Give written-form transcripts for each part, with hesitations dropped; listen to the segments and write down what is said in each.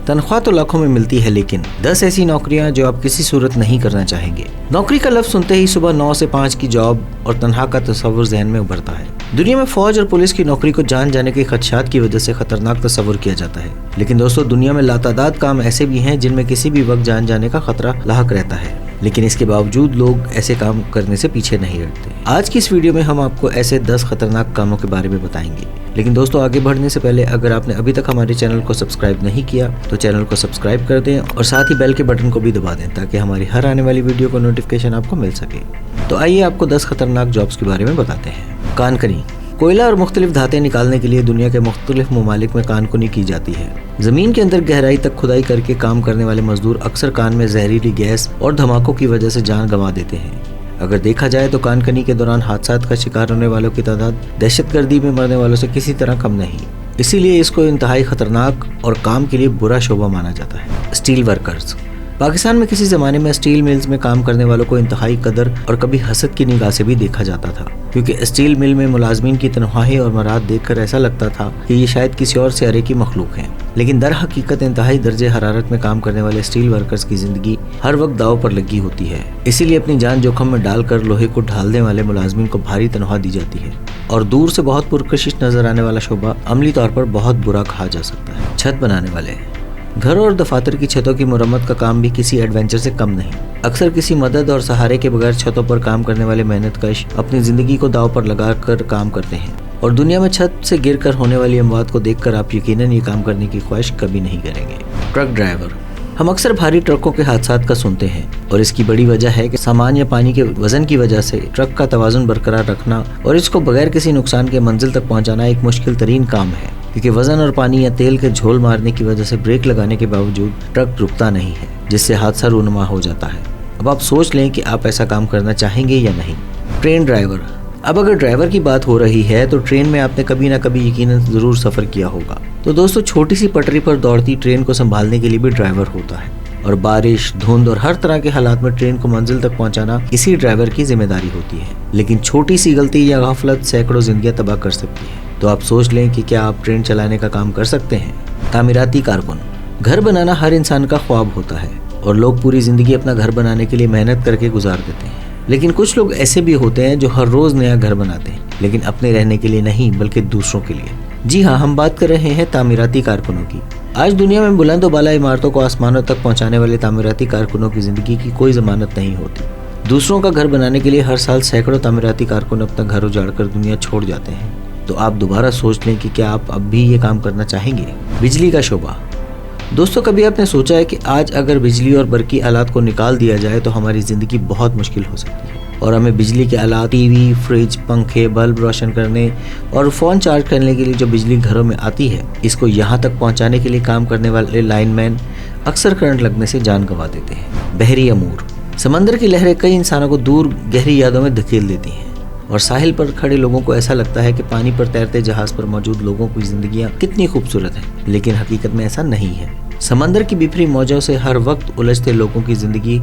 तनख्वाह तो लाखों में मिलती है, लेकिन 10 ऐसी नौकरियां जो आप किसी सूरत नहीं करना चाहेंगे। नौकरी का लफ्ज सुनते ही सुबह 9 से 5 की जॉब और तनख्वाह का तस्वुर जहन में उभरता है। दुनिया में फौज और पुलिस की नौकरी को जान जाने के खदशात की वजह से खतरनाक तस्वुर किया जाता है, लेकिन दोस्तों दुनिया में लातादाद काम ऐसे भी हैं जिनमें किसी भी वक्त जान जाने का खतरा लाहक रहता है, लेकिन इसके बावजूद लोग ऐसे काम करने से पीछे नहीं हटते। आज की इस वीडियो में हम आपको ऐसे 10 खतरनाक कामों के बारे में बताएंगे। लेकिन दोस्तों आगे बढ़ने से पहले अगर आपने अभी तक हमारे चैनल को सब्सक्राइब नहीं किया तो चैनल को सब्सक्राइब कर दें और साथ ही बेल के बटन को भी दबा दें ताकि हमारी हर आने वाली वीडियो को नोटिफिकेशन आपको मिल सके। तो आइए आपको 10 खतरनाक जॉब्स के बारे में बताते हैं। कानकनी। कोयला और मुख्तलिफ धातें निकालने के लिए दुनिया के मुख्तलिफ ममालिक में कानकुनी की जाती है। जमीन के अंदर गहराई तक खुदाई करके काम करने वाले मजदूर अक्सर कान में जहरीली गैस और धमाकों की वजह से जान गंवा देते हैं। अगर देखा जाए तो कानकनी के दौरान हादसात का शिकार होने वालों की तादाद दहशतगर्दी में मरने वालों से किसी तरह कम नहीं, इसीलिए इसको इंतहाई खतरनाक और काम के लिए बुरा शोबा माना जाता है। Steel workers. पाकिस्तान में किसी जमाने में स्टील मिल्स में काम करने वालों को इंतहाई कदर और कभी हसद की निगाह से भी देखा जाता था, क्योंकि स्टील मिल में मुलाजमीन की तनख्वाहें और मराद देखकर ऐसा लगता था कि ये शायद किसी और सियारे की मखलूक हैं। लेकिन दर हकीकत इंतहाई दर्जे हरारत में काम करने वाले स्टील वर्कर्स की जिंदगी हर वक्त दाव पर लगी होती है, इसीलिए अपनी जान जोखम में डालकर लोहे को ढालने वाले मुलाजमीन को भारी तनख्वाह दी जाती है। और दूर से बहुत पुरकशिश नजर आने वाला शोबा अमली तौर पर बहुत बुरा कहा जा सकता है। छत बनाने वाले। घर और दफातर की छतों की मुरम्मत का काम भी किसी एडवेंचर से कम नहीं। अक्सर किसी मदद और सहारे के बगैर छतों पर काम करने वाले मेहनतकश अपनी जिंदगी को दांव पर लगाकर काम करते हैं, और दुनिया में छत से गिरकर होने वाली अमवात को देखकर आप यकीनन ये काम करने की ख्वाहिश कभी नहीं करेंगे। Truck driver. हम अक्सर भारी ट्रकों के हादसात का सुनते हैं, और इसकी बड़ी वजह है कि सामान या पानी के वजन की वजह से ट्रक का तवाजुन बरकरार रखना और इसको बगैर किसी नुकसान के मंजिल तक पहुंचाना एक मुश्किल तरीन काम है, क्योंकि वजन और पानी या तेल के झोल मारने की वजह से ब्रेक लगाने के बावजूद ट्रक रुकता नहीं है, जिससे हादसा रूनुमा हो जाता है। अब आप सोच लें कि आप ऐसा काम करना चाहेंगे या नहीं। Train driver. अब अगर ड्राइवर की बात हो रही है तो ट्रेन में आपने कभी ना कभी यकीनन जरूर सफर किया होगा। तो दोस्तों छोटी सी पटरी पर दौड़ती ट्रेन को संभालने के लिए भी ड्राइवर होता है, और बारिश, धुंध और हर तरह के हालात में ट्रेन को मंजिल तक पहुंचाना इसी ड्राइवर की जिम्मेदारी होती है। लेकिन छोटी सी गलती या गफलत सैकड़ों जिंदगियां तबाह कर सकती है। तो आप सोच लें कि क्या आप ट्रेन चलाने का काम कर सकते हैं। तामीराती कारकुन। घर बनाना हर इंसान का ख्वाब होता है, और लोग पूरी जिंदगी अपना घर बनाने के लिए मेहनत करके गुजार देते हैं। लेकिन कुछ लोग ऐसे भी होते हैं जो हर रोज नया घर बनाते हैं, लेकिन अपने रहने के लिए नहीं बल्कि दूसरों के लिए। जी हाँ, हम बात कर रहे हैं तामीराती कारकुनों की। आज दुनिया में बुलंद व बाला इमारतों को आसमानों तक पहुंचाने वाले तामीराती कारकुनों की जिंदगी की कोई जमानत नहीं होती। दूसरों का घर बनाने के लिए हर साल सैकड़ों तामीराती कारकुन अपना घर उजाड़कर दुनिया छोड़ जाते हैं। तो आप दोबारा सोच लें कि क्या आप अब भी ये काम करना चाहेंगे। बिजली का शोबा। दोस्तों कभी आपने सोचा है कि आज अगर बिजली और बरकी आलात को निकाल दिया जाए तो हमारी जिंदगी बहुत मुश्किल हो सकती है, और हमें बिजली के आलात, टीवी, फ्रिज, पंखे, बल्ब रोशन करने और फोन चार्ज करने के लिए जो बिजली घरों में आती है, इसको यहाँ तक पहुँचाने के लिए काम करने वाले लाइनमैन अक्सर करंट लगने से जान गंवा देते हैं। बहरी अमूर। समंदर की लहरें कई इंसानों को दूर गहरी यादों में धकेल देती हैं, और साहिल पर खड़े लोगों को ऐसा लगता है कि पानी पर तैरते जहाज पर मौजूद लोगों की जिंदगियां कितनी खूबसूरत हैं, लेकिन हकीकत में ऐसा नहीं है। समंदर की बिफरी मौजों से हर वक्त उलझते लोगों की जिंदगी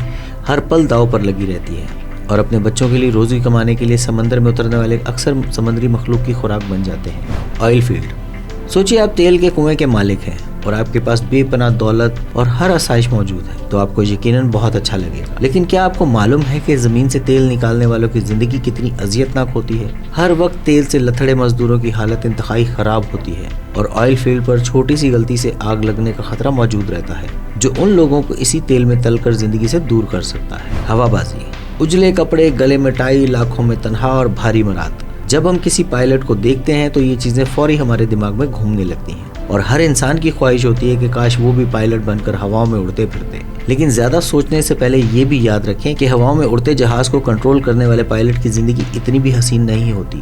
हर पल दांव पर लगी रहती है, और अपने बच्चों के लिए रोजी कमाने के लिए समंदर में उतरने वाले अक्सर समुद्री मखलूक की खुराक बन जाते हैं। Oil field. सोचिए आप तेल के कुएं के मालिक हैं और आपके पास बेपनाह दौलत और हर आसाइश मौजूद है, तो आपको यकीनन बहुत अच्छा लगेगा। लेकिन क्या आपको मालूम है कि जमीन से तेल निकालने वालों की जिंदगी कितनी अजियतनाक होती है। हर वक्त तेल से लथड़े मजदूरों की हालत इंतहाई खराब होती है, और ऑयल फील्ड पर छोटी सी गलती से आग लगने का खतरा मौजूद रहता है, जो उन लोगों को इसी तेल में तलकर जिंदगी से दूर कर सकता है। हवाबाजी। उजले कपड़े, गले में टाई, लाखों में तनख्वाह और भारी मराद। जब हम किसी पायलट को देखते हैं तो ये चीजें फौरी हमारे दिमाग में घूमने लगती हैं, और हर इंसान की ख्वाहिश होती है कि काश वो भी पायलट बनकर हवाओं में उड़ते फिरते। लेकिन ज्यादा सोचने से पहले ये भी याद रखें कि हवाओं में उड़ते जहाज को कंट्रोल करने वाले पायलट की जिंदगी इतनी भी हसीन नहीं होती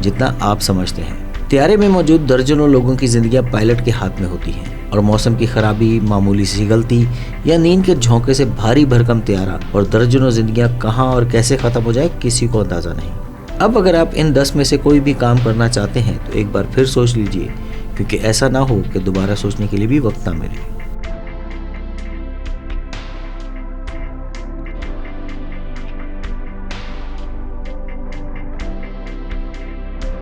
जितना आप समझते हैं। त्यारे में मौजूद दर्जनों लोगों की जिंदगियां पायलट के हाथ में होती हैं, और मौसम की खराबी, मामूली सी गलती या नींद के झोंके से भारी भरकम त्यारा और दर्जनों जिंदगियां कहां और कैसे खत्म हो जाए किसी को अंदाजा नहीं। अब अगर आप इन 10 में से कोई भी काम करना चाहते हैं तो एक बार फिर सोच लीजिए, क्योंकि ऐसा ना हो कि दोबारा सोचने के लिए भी वक्त ना मिले।